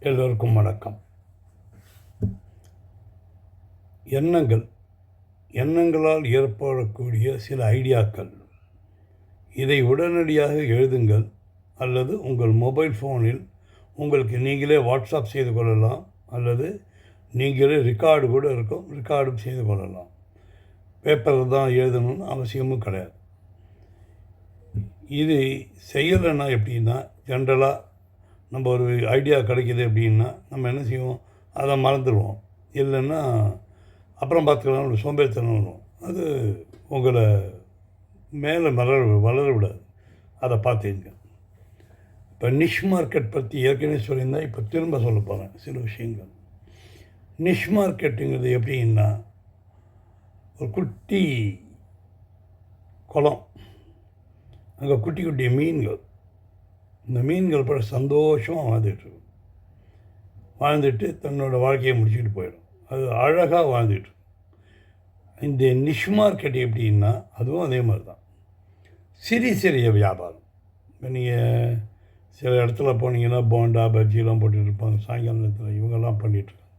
எல்லோருக்கும் வணக்கம். எண்ணங்களால் ஏற்படக்கூடிய சில ஐடியாக்கள். இதை உடனடியாக எழுதுங்கள் அல்லது உங்கள் மொபைல் ஃபோனில் உங்களுக்கு நீங்களே வாட்ஸ்அப் செய்து கொள்ளலாம் அல்லது நீங்களே ரெக்கார்டு கூட இருக்கும், ரெக்கார்டும் செய்து கொள்ளலாம். பேப்பரில் தான் எழுதணும்னு அவசியமும் கிடையாது. இது செய்யலைன்னா எப்படின்னா, ஜென்ரலாக நம்ம ஒரு ஐடியா கிடைக்கிது அப்படின்னா நம்ம என்ன செய்வோம், அதை மறந்துடுவோம். இல்லைன்னா அப்புறம் பார்த்துக்கலாம், ஒரு சோம்பேறித்தனம் வரும். அது உங்களை மேலே வளர விடாது. அதை பார்த்துங்க. இப்போ நிஷ் மார்க்கெட் பற்றி ஏற்கனவே சொல்லியிருந்தேன், இப்போ திரும்ப சொல்ல போகிறேன் சில விஷயங்கள். நிஷ் மார்க்கெட்டுங்கிறது எப்படின்னா, ஒரு குட்டி குளம், அங்கே குட்டி குட்டி மீன்கள், இந்த மீன்கள் பட சந்தோஷமாக வாழ்ந்துட்டு தன்னோட வாழ்க்கையை முடிச்சுக்கிட்டு போயிடும். அது அழகாக வாழ்ந்துட்டு. இந்த நிஷ் மார்க்கெட் எப்படின்னா அதுவும் அதே மாதிரி தான். சிறிய வியாபாரம். இப்போ நீங்கள் சில இடத்துல போனீங்கன்னா போண்டா பஜ்ஜிலாம் போட்டுட்ருப்பாங்க, சாயங்கால நேரத்தில் இவங்கெல்லாம் பண்ணிகிட்ருக்காங்க.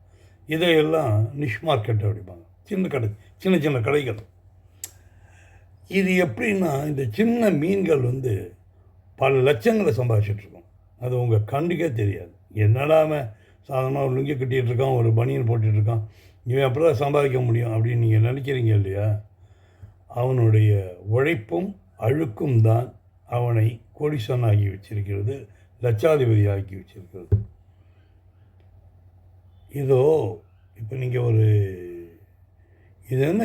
இதையெல்லாம் நிஷ் மார்க்கெட் அப்படிப்பாங்க. சின்ன சின்ன கடைகள். இது எப்படின்னா, இந்த சின்ன மீன்கள் பல லட்சங்களை சம்பாதிச்சிட்ருக்கோம். அது உங்கள் கண்ணுக்கே தெரியாது. என்னடாமல் சாதாரணமாக ஒரு லுங்கி கட்டிகிட்ருக்கான், ஒரு பனியன் போட்டுட்ருக்கான், இவன் அப்படி தான் சம்பாதிக்க முடியும் அப்படின்னு நீங்கள் நினைக்கிறீங்க இல்லையா? அவனுடைய உழைப்பும் அழுக்கும் தான் அவனை கோடீஸ்வரன் ஆகி வச்சிருக்கிறது, லட்சாதிபதி ஆக்கி வச்சிருக்கிறது. இதோ இப்போ நீங்கள் இது என்ன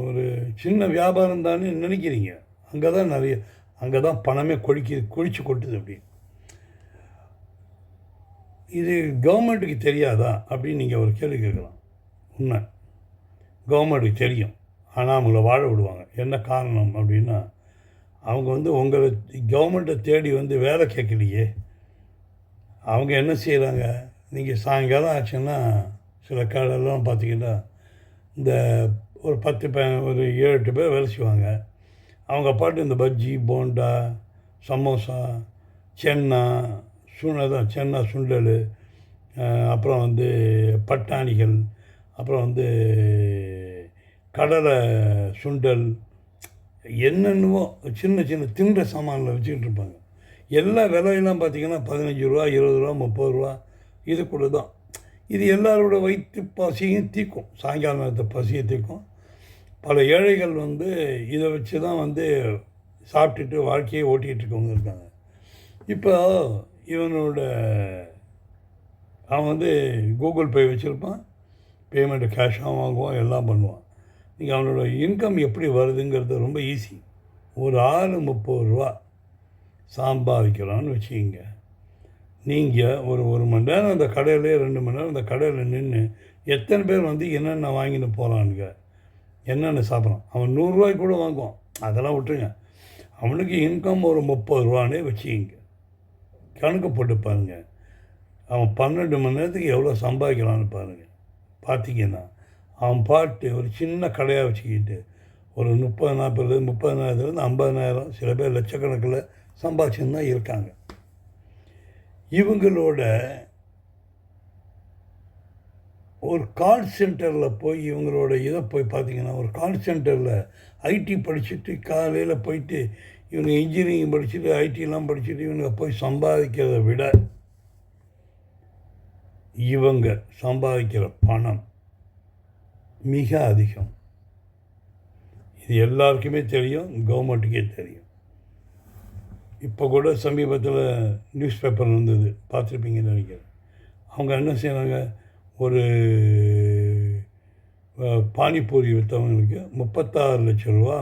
ஒரு சின்ன வியாபாரம் தானே நினைக்கிறீங்க. அங்கே தான் பணமே கொழிச்சு கொட்டுது. அப்படி இது கவர்மெண்ட்டுக்கு தெரியாதா அப்படின்னு நீங்கள் ஒரு கேள்வி கேட்கலாம். உண்மை, கவர்மெண்ட்டுக்கு தெரியும். ஆனால் அவங்கள வாழ விடுவாங்க. என்ன காரணம் அப்படின்னா, அவங்க உங்களை கவர்மெண்ட்டை தேடி வேலை கேட்கலையே. அவங்க என்ன செய்கிறாங்க, நீங்கள் சாயங்காலம் ஆச்சுன்னா சில கடையெல்லாம் பார்த்தீங்கன்னா இந்த ஒரு 7-8 பேர் வேலை செய்வாங்க. அவங்க பாட்டு இந்த பஜ்ஜி, போண்டா, சமோசா, சென்னா சுண்டல், அப்புறம் பட்டாணிகள், அப்புறம் கடலை சுண்டல், என்னென்னவோ சின்ன தின்ற சாமானில் வச்சுக்கிட்டு இருப்பாங்க. எல்லா விலையெல்லாம் பார்த்திங்கன்னா 15 ரூபா, 20 ரூபா, 30 ரூபா, இதுக்குள்ள தான். இது எல்லாரோட வயிற்று பசியும் தீர்க்கும். சாயங்கால நேரத்தை பசியை தீர்க்கும். பல ஏழைகள் இதை வச்சு தான் சாப்பிட்டுட்டு வாழ்க்கையை ஓட்டிகிட்டு இருக்கவங்க இருக்காங்க. இப்போ அவன் கூகுள் பே வச்சுருப்பான், பேமெண்ட்டு கேஷாக வாங்குவான், எல்லாம் பண்ணுவான். நீங்கள் அவனோட இன்கம் எப்படி வருதுங்கிறது ரொம்ப ஈஸி. ஒரு ஆள் 30 ரூபா சம்பாதிக்கலான்னு வச்சுக்கிங்க. நீங்கள் ஒரு மணி நேரம் அந்த கடையிலே 2 மணி நேரம் அந்த கடையில் நின்று எத்தனை பேர் என்னென்ன வாங்கின்னு போகிறானுங்க, என்னென்ன சாப்பிட்றான். அவன் 100 ரூபாய்க்கு கூட வாங்குவான். அதெல்லாம் விட்டுருங்க. அவனுக்கு இன்கம் ஒரு 30 ரூபானே வச்சுக்கிங்க. கணக்கு போட்டு பாருங்கள். அவன் 12 மணி நேரத்துக்கு எவ்வளோ சம்பாதிக்கலான்னு பாருங்கள். பார்த்திங்கன்னா அவன் பாட்டு ஒரு சின்ன கடையாக வச்சுக்கிட்டு ஒரு 30,000-40,000 50,000, சில பேர் லட்சக்கணக்கில் சம்பாதிச்சுன்னு தான் இருக்காங்க. இவங்களோட ஒரு கால் சென்டரில் போய் இவங்களோட இதை போய் பார்த்திங்கன்னா, ஒரு கால் சென்டரில் ஐடி படிச்சுட்டு காலையில் போயிட்டு இவங்க இன்ஜினியரிங் படிச்சுட்டு ஐடிலாம் படிச்சுட்டு இவங்க போய் சம்பாதிக்கிறத விட இவங்க சம்பாதிக்கிற பணம் மிக அதிகம். இது எல்லாருக்குமே தெரியும், கவர்மெண்ட்டுக்கே தெரியும். இப்போ கூட சமீபத்தில் நியூஸ் பேப்பர் பார்த்துருப்பீங்கன்னு நினைக்கிறேன். அவங்க என்ன செய்கிறாங்க, ஒரு பானிபூரி விற்றவங்களுக்கு 36 லட்சம் ரூபா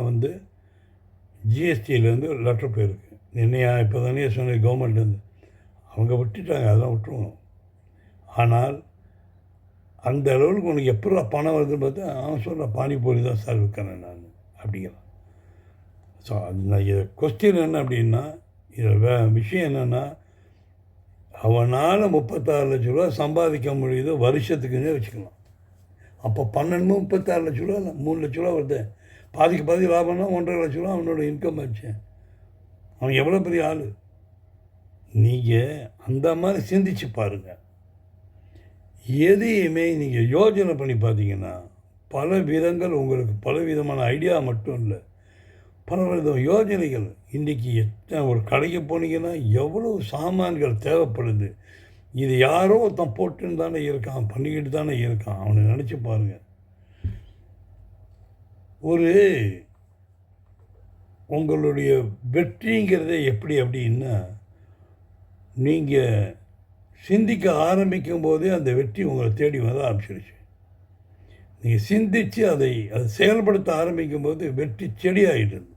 ஜிஎஸ்டியிலேருந்து லெட்டர் போயிருக்கு. என்னையா இப்போ தானே சொன்ன கவர்மெண்ட்லேருந்து. அவங்க விட்டுட்டாங்க, அதெல்லாம் விட்டுருவோம். ஆனால் அந்த அளவுக்கு உனக்கு எப்படா பணம் வருதுன்னு பார்த்தா அவன் சொல்கிற பானிபூரி தான் சார் விற்கிறேன் நான் அப்படிங்கிறான். ஸோ அந்த கொஸ்டின் என்ன அப்படின்னா, இதில் விஷயம் என்னென்னா, அவனால் 36 லட்ச ரூபா சம்பாதிக்க முடியுது வருஷத்துக்குன்னே வச்சுக்கலாம். அப்போ 36 லட்ச ரூபா இல்லை, 3 லட்ச ரூபா வருது. பாதி லாபம்னா 1.5 லட்ச ரூபா அவனோட இன்கம் ஆச்சு. அவன் எவ்வளோ பெரிய ஆள். நீங்கள் அந்த மாதிரி சிந்திச்சு பாருங்கள். எதையுமே நீங்கள் யோசனை பண்ணி பார்த்தீங்கன்னா பல விதங்கள் உங்களுக்கு பல விதமான ஐடியா மட்டும் இல்லை, பல வித யோஜனைகள். இன்றைக்கி எத்தனை ஒரு கடைக்கு போனீங்கன்னா எவ்வளோ சாமான்கள் தேவைப்படுது. இது யாரோ ஒருத்தன் போட்டுன்னு தானே இருக்கான், பண்ணிக்கிட்டு தானே இருக்கான். அவனை நினச்சி பாருங்கள். ஒரு உங்களுடைய வெற்றிங்கிறதே எப்படி அப்படின்னா, நீங்கள் சிந்திக்க ஆரம்பிக்கும் போதே அந்த வெற்றி உங்களை தேடி வர ஆரம்பிச்சிருச்சு. நீங்கள் சிந்தித்து அதை செயல்படுத்த ஆரம்பிக்கும் போது வெற்றி செடி ஆகிடுது.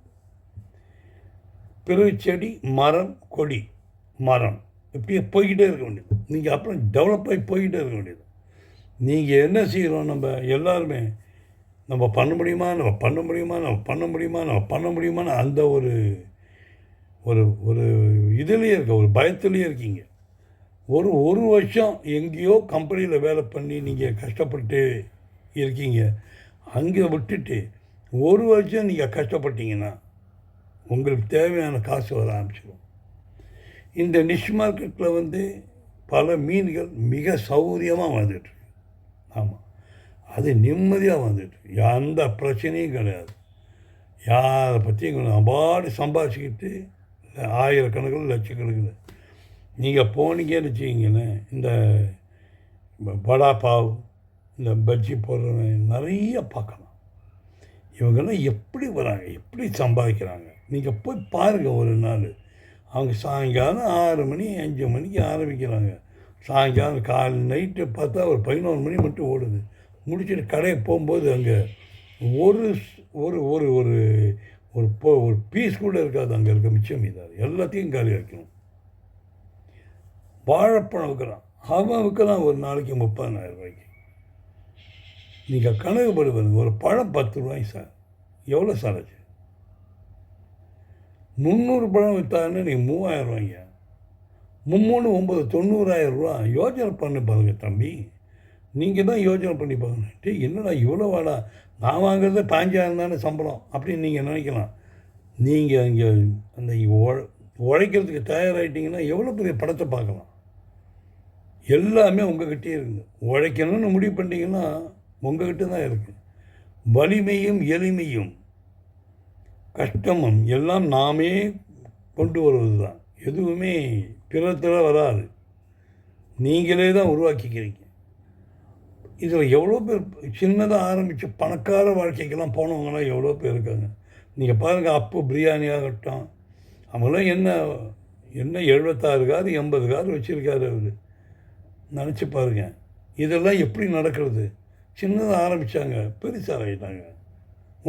பிறகு செடி, மரம், கொடி, மரம், இப்படியே போய்கிட்டே இருக்க வேண்டியது. நீங்கள் அப்புறம் டெவலப் ஆகி போய்கிட்டே இருக்க வேண்டியது. நீங்கள் என்ன செய்கிறோம், நம்ம எல்லாருமே நம்ம பண்ண முடியுமா, நம்ம பண்ண முடியுமா, நம்ம பண்ண முடியுமா, நம்ம பண்ண முடியுமான்னு அந்த ஒரு ஒரு ஒரு இதுலேயே இருக்க, ஒரு பயத்துலேயே இருக்கீங்க. ஒரு வருஷம் எங்கேயோ கம்பெனியில் வேலை பண்ணி நீங்கள் கஷ்டப்பட்டு இருக்கீங்க. அங்கே விட்டுட்டு ஒரு வருஷம் நீங்கள் கஷ்டப்பட்டீங்கன்னா உங்களுக்கு தேவையான காசு வர ஆரம்பிச்சிடும். இந்த நிஷ் மார்க்கெட்டில் பல மீன்கள் மிக சௌகரியமாக வந்துட்டுருக்கு. ஆமாம், அது நிம்மதியாக வந்துட்டுருக்கு. எந்த பிரச்சனையும் கிடையாது. யாரை பற்றியும் அபாடி சம்பாதிச்சிக்கிட்டு ஆயிரக்கணக்கில் லட்சக்கணக்கில் நீங்கள் போனீங்கன்னு வச்சுக்கிங்கன்னு இந்த வடா பாவ், இந்த பஜ்ஜி போடுறவங்க நிறைய பார்க்கலாம். இவங்கெல்லாம் எப்படி வராங்க, எப்படி சம்பாதிக்கிறாங்க, நீங்கள் போய் பாருங்கள். ஒரு நாள் அவங்க சாயங்காலம் 6 மணி 5 மணிக்கு ஆரம்பிக்கிறாங்க. சாயங்காலம் நைட்டு பார்த்தா ஒரு 11 மணி மட்டும் ஓடுது. முடிச்சுட்டு கடையை போகும்போது அங்கே ஒரு ஒரு ஒரு ஒரு ஒரு ஒரு பீஸ் கூட இருக்காது. அங்கே இருக்க மிச்சம் மீதாது எல்லாத்தையும் காலி வைக்கணும். வாழைப்பழம் விற்கிறான், அவன் விற்கிறான் ஒரு நாளைக்கு 30,000 ரூபாய்க்கு. நீங்கள் கணக்கு படுவது ஒரு பழம் 10 ரூபாய்க்கு சார். எவ்வளோ சார் ஆச்சு? 300 பழம் விற்றாருன்னு நீங்கள் 3,000 ரூபாய்ங்க. 3 9 90,000 ரூபா. யோஜனை பண்ணி பாருங்க தம்பி. நீங்கள் தான் யோஜனை பண்ணி பாருங்க. என்னடா இவ்வளோ வாடா, நான் வாங்குறது 15,000 தானே சம்பளம் அப்படின்னு நீங்கள் நினைக்கலாம். நீங்கள் இங்கே அந்த உழைக்கிறதுக்கு தயாராகிட்டிங்கன்னா எவ்வளோ பெரிய படத்தை பார்க்கலாம். எல்லாமே உங்கள்கிட்டே இருக்குது. உழைக்கணும்னு முடிவு பண்ணிட்டீங்கன்னா உங்கள்கிட்ட தான் இருக்குது. வலிமையும் எளிமையும் கஷ்டமும் எல்லாம் நாமே கொண்டு வருவது தான். எதுவுமே பிறத்தில் வராது, நீங்களே தான் உருவாக்கிக்கிறீங்க. இதில் எவ்வளோ பேர் சின்னதாக ஆரம்பித்து பணக்கார வாழ்க்கைக்கெல்லாம் போனவங்களாம் எவ்வளோ பேர் இருக்காங்க. நீங்கள் பாருங்கள், அப்பு பிரியாணி ஆகட்டும், அவங்களாம் என்ன 76 கார் 80 கார் வச்சுருக்காரு அவர். நினச்சி பாருங்கள், இதெல்லாம் எப்படி நடக்கிறது? சின்னதாக ஆரம்பித்தாங்க, பெருசாக ஆகிட்டாங்க.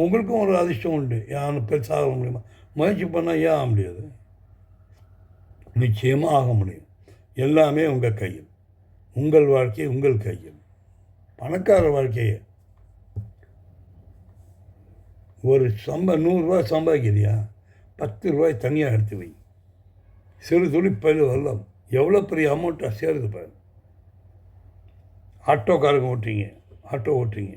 உங்களுக்கும் ஒரு அதிர்ஷ்டம் உண்டு. யாரும் பெருசாக ஆக முடியுமா? முயற்சி பண்ணால் ஏன் ஆக முடியாது? நிச்சயமாக ஆக முடியும். எல்லாமே உங்கள் கையில். உங்கள் வாழ்க்கை உங்கள் கையில். பணக்கார வாழ்க்கையை ஒரு 100 ரூபா சம்பாதிக்கிறியா, 10 ரூபாய் தனியாக எடுத்து வை. சிறு துளி பயிர் வரலாம். எவ்வளோ பெரிய அமௌண்ட்டாக சேருது பாரு. ஆட்டோக்காரங்க ஆட்டோ ஓட்டுறீங்க,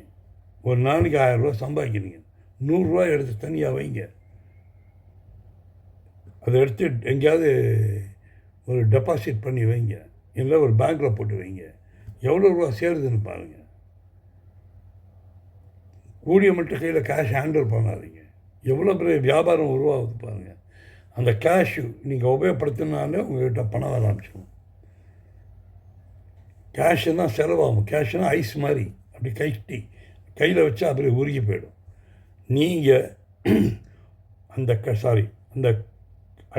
ஒரு நாளைக்கு 1000 ரூபா சம்பாதிக்கிறீங்க. 100 ரூபாய் எடுத்து தனியாக வைங்க. அதை எடுத்து எங்கேயாவது ஒரு டெபாசிட் பண்ணி வைங்க, இல்லை ஒரு பேங்க்கில் போட்டு வைங்க. எவ்வளோ ரூபா சேருதுன்னு பாருங்கள். கூடிய மட்டும் கையில் கேஷ் ஹேண்டில் பண்ணாதீங்க. எவ்வளோ பெரிய வியாபாரம் உருவாகுது பாருங்கள். அந்த கேஷு நீங்கள் உபயோகப்படுத்தினாலே உங்கள்கிட்ட பணம் வர ஆரம்பிச்சிடும். கேஷு தான் செலவாகும். கேஷுனால் ஐஸ் மாதிரி அப்படி கையில் வச்சா அப்படி உருகி போயிடும். நீங்கள் அந்த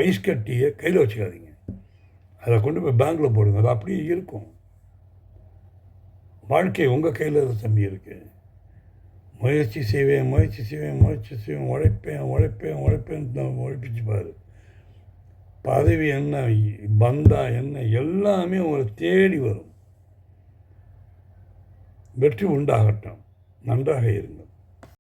ஐஸ் கட்டியை கையில் வச்சுக்காதீங்க. அதை கொண்டு போய் பேங்க்கில் போடுங்க. அது அப்படியே இருக்கும். வாழ்க்கை உங்கள் கையில் தான் தம்பி இருக்குது. முயற்சி செய்வேன், உழைப்பேன் உழைப்பிச்சு பாரு. பதவி என்ன, பந்தா என்ன, எல்லாமே உங்களை தேடி வரும். வெற்றி உண்டாகட்டும். நன்றாக இருங்கள்.